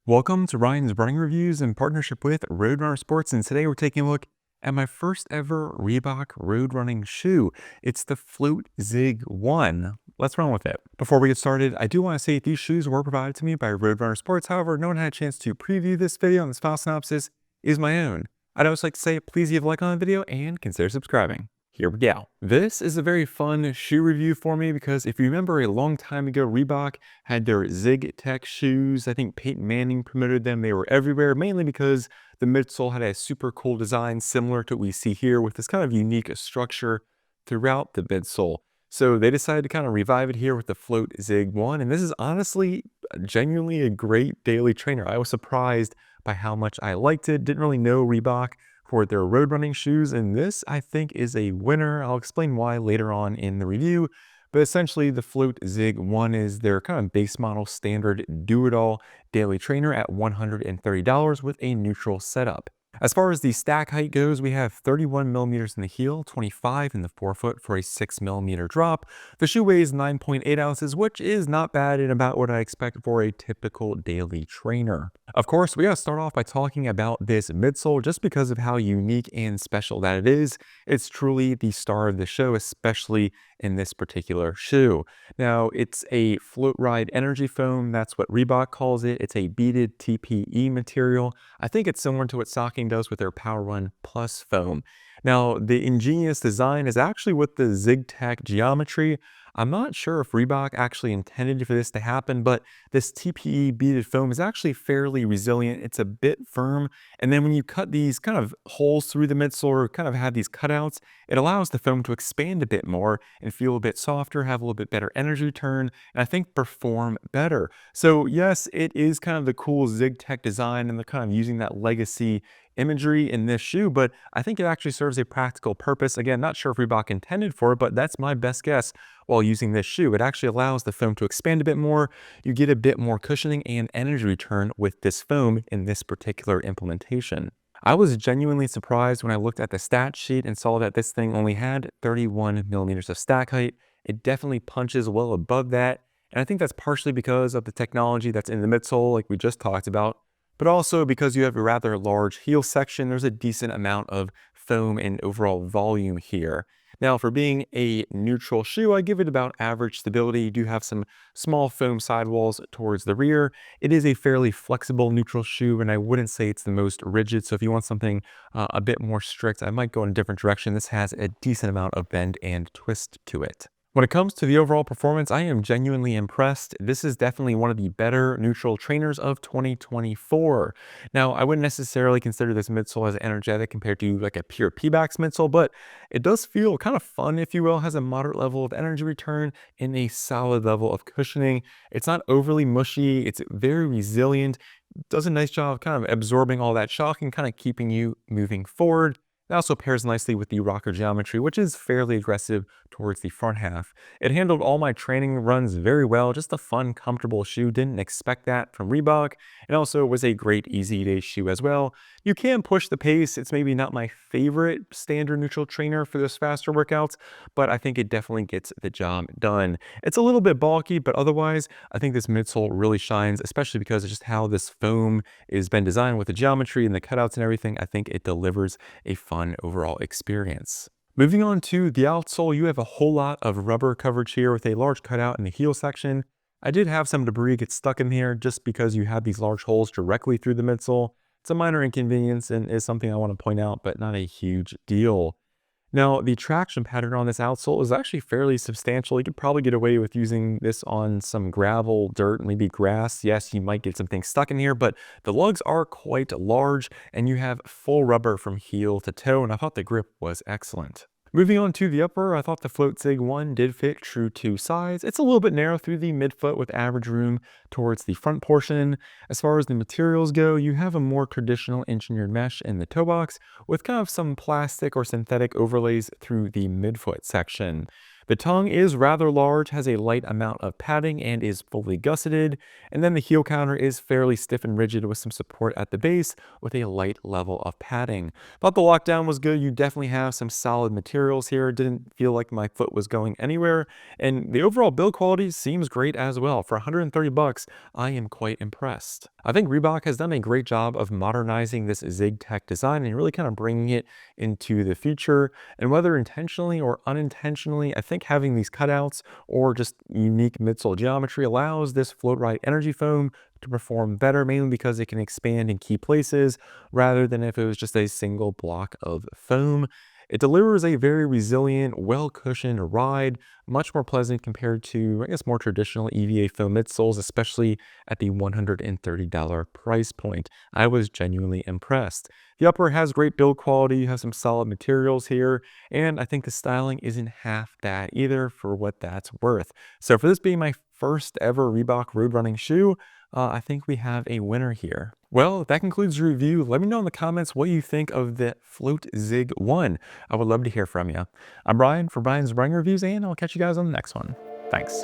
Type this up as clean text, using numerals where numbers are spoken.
Welcome to Ryan's Running Reviews in partnership with Roadrunner Sports, and today we're taking a look at my first ever Reebok road running shoe. It's the FloatZig 1. Let's run with it. Before we get started, I do want to say these shoes were provided to me by Roadrunner Sports. However, no one had a chance to preview this video, and this file synopsis is my own. I'd also like to say please leave a like on the video and consider subscribing. Here we go. This is a very fun shoe review for me because if you remember a long time ago, Reebok had their Zig Tech shoes. I think Peyton Manning promoted them. They were everywhere, mainly because the midsole had a super cool design similar to what we see here with this kind of unique structure throughout the midsole. So they decided to kind of revive it here with the FloatZig 1. And this is honestly genuinely a great daily trainer. I was surprised by how much I liked it. Didn't really know Reebok for their road running shoes, and this I think is a winner. I'll explain why later on in the review, but essentially the FloatZig 1 is their kind of base model standard do-it-all daily trainer at $130 with a neutral setup. As far as the stack height goes, we have 31 millimeters in the heel, 25 in the forefoot for a 6 millimeter drop. The shoe weighs 9.8 ounces, which is not bad and about what I expect for a typical daily trainer. Of course, we gotta start off by talking about this midsole just because of how unique and special that it is. It's truly the star of the show, especially in this particular shoe. Now, it's a float ride energy foam. That's what Reebok calls it. It's a beaded TPE material. I think it's similar to what Saucony does with their Power Run Plus foam. Now, the ingenious design is actually with the Zig Tech geometry. I'm not sure if Reebok actually intended for this to happen, but this TPE beaded foam is actually fairly resilient. It's a bit firm. And then when you cut these kind of holes through the midsole or kind of have these cutouts, it allows the foam to expand a bit more and feel a bit softer, have a little bit better energy return, and I think perform better. So yes, it is kind of the cool Zig Tech design and the kind of using that legacy imagery in this shoe, but I think it actually serves a practical purpose. Again, not sure if Reebok intended for it, but that's my best guess while using this shoe. It actually allows the foam to expand a bit more. You get a bit more cushioning and energy return with this foam in this particular implementation. I was genuinely surprised when I looked at the stat sheet and saw that this thing only had 31 millimeters of stack height. It definitely punches well above that. And I think that's partially because of the technology that's in the midsole, like we just talked about, but also because you have a rather large heel section, there's a decent amount of foam and overall volume here. Now, for being a neutral shoe, I give it about average stability. You do have some small foam sidewalls towards the rear. It is a fairly flexible neutral shoe, and I wouldn't say it's the most rigid. So if you want something a bit more strict, I might go in a different direction. This has a decent amount of bend and twist to it. When it comes to the overall performance, I am genuinely impressed. This is definitely one of the better neutral trainers of 2024. Now, I wouldn't necessarily consider this midsole as energetic compared to like a pure Pebax midsole, but it does feel kind of fun, if you will, has a moderate level of energy return and a solid level of cushioning. It's not overly mushy. It's very resilient. Does a nice job of kind of absorbing all that shock and kind of keeping you moving forward. It also pairs nicely with the rocker geometry, which is fairly aggressive towards the front half. It handled all my training runs very well, just a fun, comfortable shoe. Didn't expect that from Reebok. It also was a great easy day shoe as well. You can push the pace. It's maybe not my favorite standard neutral trainer for those faster workouts, but I think it definitely gets the job done. It's a little bit bulky, but otherwise, I think this midsole really shines, especially because of just how this foam has been designed with the geometry and the cutouts and everything. I think it delivers a fun overall experience. Moving on to the outsole, you have a whole lot of rubber coverage here with a large cutout in the heel section. I did have some debris get stuck in here just because you have these large holes directly through the midsole. It's a minor inconvenience and is something I want to point out, but not a huge deal. Now, the traction pattern on this outsole is actually fairly substantial. You could probably get away with using this on some gravel, dirt, maybe grass. Yes, you might get some things stuck in here, but the lugs are quite large and you have full rubber from heel to toe, and I thought the grip was excellent. Moving on to the upper, I thought the FloatZig 1 did fit true to size. It's a little bit narrow through the midfoot with average room towards the front portion. As far as the materials go, you have a more traditional engineered mesh in the toe box with kind of some plastic or synthetic overlays through the midfoot section. The tongue is rather large, has a light amount of padding, and is fully gusseted. And then the heel counter is fairly stiff and rigid with some support at the base with a light level of padding. Thought the lockdown was good. You definitely have some solid materials here. Didn't feel like my foot was going anywhere. And the overall build quality seems great as well. For 130 bucks, I am quite impressed. I think Reebok has done a great job of modernizing this Zig Tech design and really kind of bringing it into the future. And whether intentionally or unintentionally, I think having these cutouts or just unique midsole geometry allows this Float Right energy foam to perform better, mainly because it can expand in key places rather than if it was just a single block of foam. It delivers a very resilient, well-cushioned ride, much more pleasant compared to, I guess, more traditional EVA foam midsoles, especially at the $130 price point. I was genuinely impressed. The upper has great build quality, you have some solid materials here, and I think the styling isn't half bad either for what that's worth. So for this being my first ever Reebok road running shoe, I think we have a winner here. Well, that concludes the review. Let me know in the comments what you think of the FloatZig 1. I would love to hear from you. I'm Brian for Brian's Running Reviews, and I'll catch you guys on the next one. Thanks.